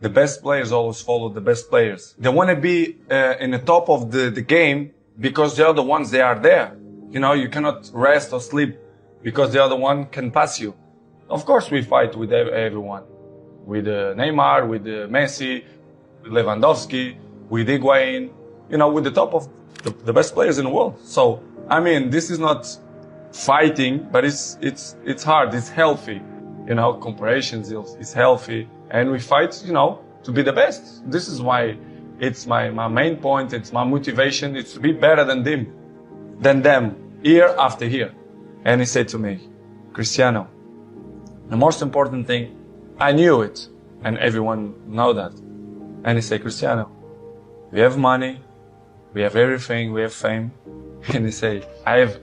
The best players always follow the best players. They want to be in the top of the game because the other ones, they are there. You know, you cannot rest or sleep because the other one can pass you. Of course, we fight with everyone. With Neymar, with Messi, with Lewandowski, with Higuain, you know, with the top of the best players in the world. So, I mean, this is not fighting, but it's hard, it's healthy. You know, comparisons is healthy. And we fight, you know, to be the best. This is why it's my main point, it's my motivation, it's to be better than them, year after year. And he said to me, Cristiano, the most important thing, I knew it, and everyone know that. And he said, Cristiano, we have money, we have everything, we have fame. And he said, I have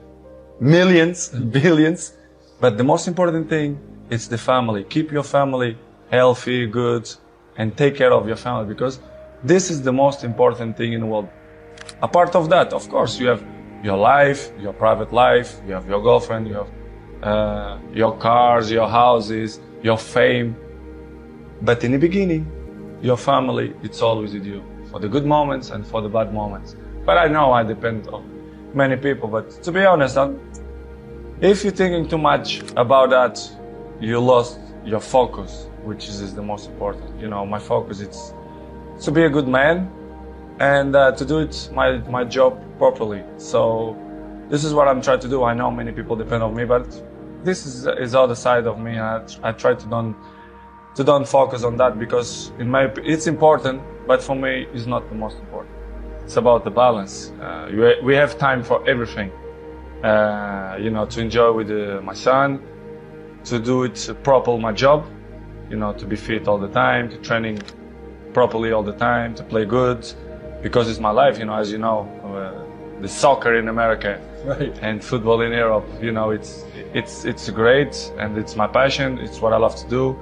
millions, billions, but the most important thing is the family. Keep your family healthy, good, and take care of your family, because this is the most important thing in the world. Apart of that, of course, you have your life, your private life, you have your girlfriend, you have your cars, your houses, your fame. But in the beginning, your family, it's always with you, for the good moments and for the bad moments. But I know I depend on many people, but to be honest, if you're thinking too much about that, you lost your focus, which is the most important. You know, my focus is to be a good man and to do it my job properly. So this is what I'm trying to do. I know many people depend on me, but this is other side of me. I try to don't focus on that, because it's important, but for me it's not the most important. It's about the balance. We have time for everything. You know, to enjoy with my son, to do it properly, my job, you know, to be fit all the time, to training properly all the time, to play good, because it's my life, you know, as you know, the soccer in America, right, and football in Europe, you know, it's great, and it's my passion, it's what I love to do.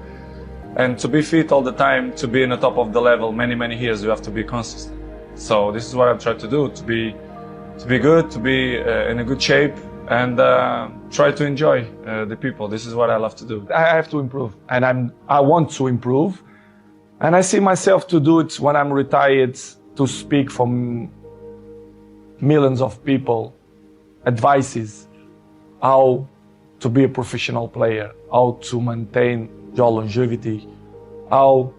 And to be fit all the time, to be in the top of the level many years, you have to be consistent. So this is what I'm trying to do, to be good, to be in a good shape, and try to enjoy the people. This is what I love to do. I have to improve, and I want to improve, and I see myself to do it when I'm retired, to speak for millions of people, advices, how to be a professional player, how to maintain your longevity, how,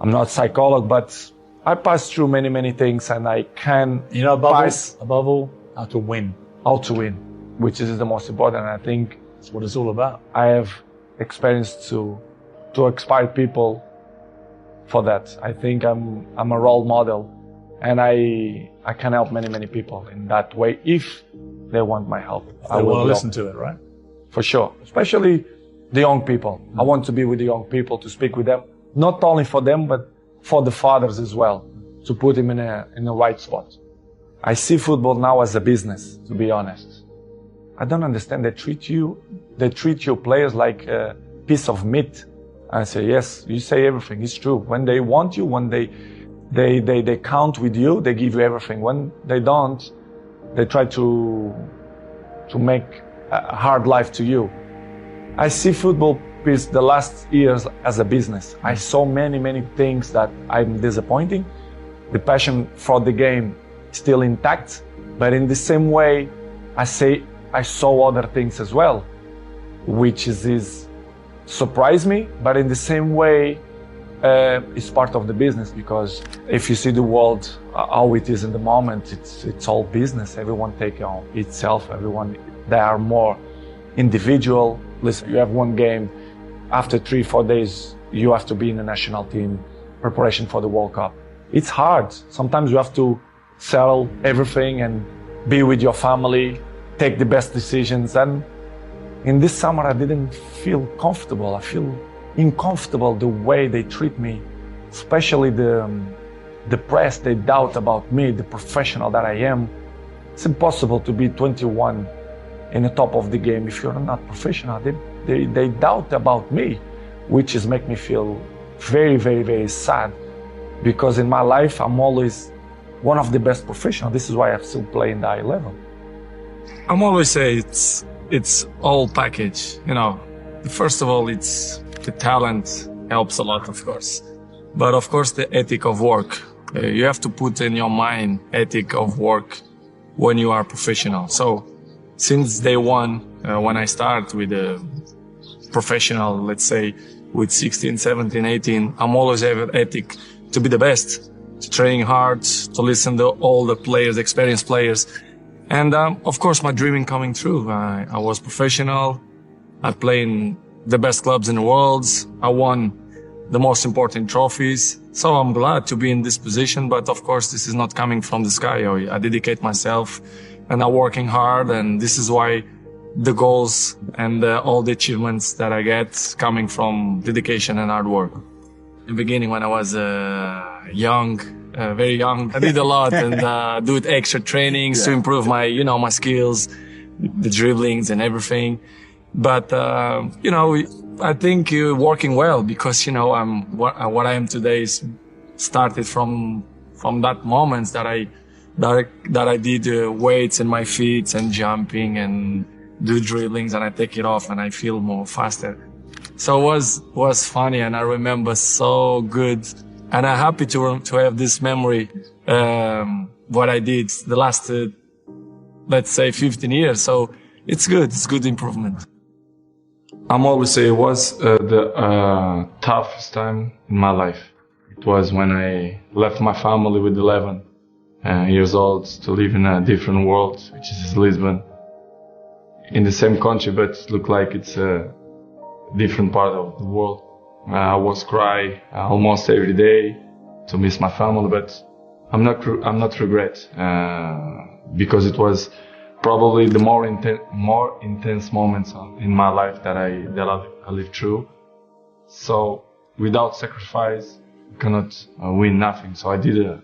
I'm not a psychologist, but I passed through many things, and I can, you know, above all, how to win. How to win, which is the most important. I think that's what it's all about. I have experience to inspire people for that. I think I'm a role model, and I can help many people in that way if they want my help. I will listen to it, right? For sure, especially the young people. I want to be with the young people, to speak with them, not only for them, but for the fathers as well, to put them in a right spot. I see football now as a business, to be honest. I don't understand. They treat your players like a piece of meat. I say, yes, you say everything. It's true. When they want you, when they count with you, they give you everything. When they don't, they try to make a hard life to you. I see football the last years as a business. I saw many things that I'm disappointing. The passion for the game still intact, but in the same way, I saw other things as well, which is surprised me, but in the same way, it's part of the business, because if you see the world, how it is in the moment, it's all business. Everyone take on itself, they are more individual. Listen, you have one game, after 3-4 days, you have to be in the national team, preparation for the World Cup. It's hard. Sometimes you have to sell everything and be with your family, take the best decisions. And in this summer, I didn't feel comfortable. I feel uncomfortable the way they treat me, especially the press. They doubt about me, the professional that I am. It's impossible to be 21 in the top of the game if you're not professional. They doubt about me, which is make me feel very sad, because in my life I'm always one of the best professionals. This is why I still play in the high level. I'm always say it's all package. You know, first of all, it's the talent helps a lot, of course, But of course, the ethic of work. You have to put in your mind ethic of work when you are professional. So since day one, when I start with a professional, let's say with 16, 17, 18, I'm always have ethic to be the best, to train hard, to listen to all the players, experienced players. And of course, my dreaming coming true. I was professional. I played in the best clubs in the world. I won the most important trophies. So I'm glad to be in this position. But of course, this is not coming from the sky. I dedicate myself and I'm working hard. And this is why the goals and all the achievements that I get coming from dedication and hard work. In the beginning, when I was young, very young, I did a lot and do extra trainings to improve my, my skills, the dribblings and everything. But, I think you're working well because, what I am today is started from that moment that I did weights in my feet and jumping and do dribblings and I take it off and I feel more faster. So it was funny and I remember so good and I'm happy to have this memory, what I did the last, let's say 15 years. So it's good improvement. I'm always say it was the toughest time in my life. It was when I left my family with 11 years old to live in a different world, which is Lisbon, in the same country, but it looked like it's a different part of the world. I was cry almost every day to miss my family, but I'm not regret because it was probably the more intense moments in my life that I lived through. So without sacrifice, you cannot win nothing. So I did an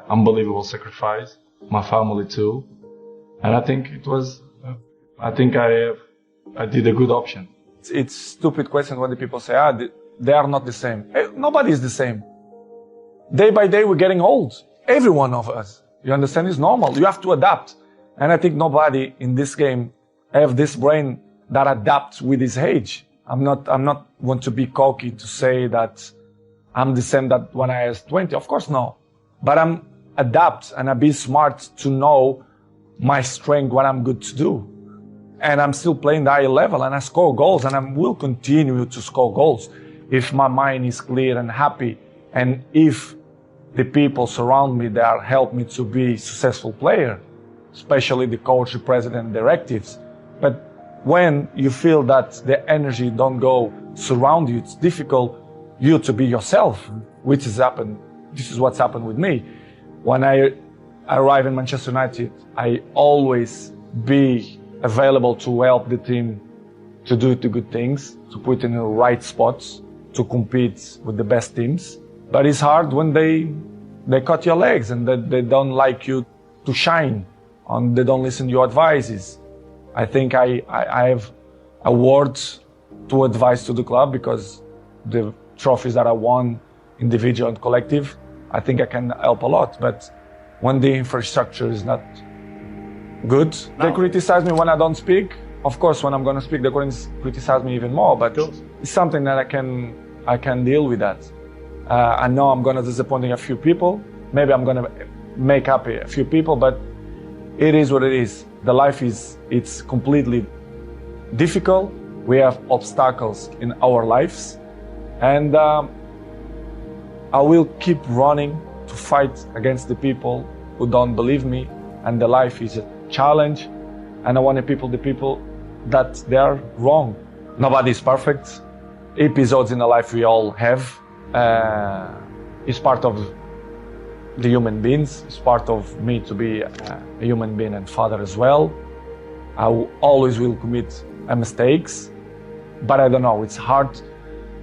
unbelievable sacrifice, my family too, and I think it was. I think I did a good option. It's stupid question when the people say, they are not the same. Nobody is the same. Day by day, we're getting old. Every one of us. You understand? It's normal. You have to adapt. And I think nobody in this game have this brain that adapts with his age. I'm not want to be cocky to say that I'm the same that when I was 20. Of course, no. But I'm adapt and I be smart to know my strength, what I'm good to do. And I'm still playing the high level and I score goals and I will continue to score goals if my mind is clear and happy and if the people surround me that help me to be a successful player, especially the coach, the president, directives. But when you feel that the energy don't go surround you, it's difficult you to be yourself, which has happened. This is what's happened with me. When I arrive in Manchester United, I always be available to help the team to do the good things, to put in the right spots, to compete with the best teams. But it's hard when they cut your legs and they don't like you to shine and they don't listen to your advices. I think I have a word to advise to the club because the trophies that I won, individual and collective, I think I can help a lot. But when the infrastructure is not good. They criticize me when I don't speak. Of course, when I'm going to speak, they're going to criticize me even more. But it's something that I can deal with that. I know I'm going to disappoint a few people. Maybe I'm going to make happy a few people, but it is what it is. The life it's completely difficult. We have obstacles in our lives, and I will keep running to fight against the people who don't believe me. And the life is a challenge, and I want the people that they are wrong. Nobody is perfect. Episodes in the life we all have is part of the human beings. It's part of me to be a human being and father as well. I always will commit mistakes, but I don't know. It's hard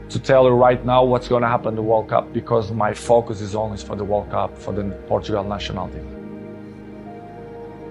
to tell you right now what's going to happen in the World Cup because my focus is always for the World Cup, for the Portugal national team.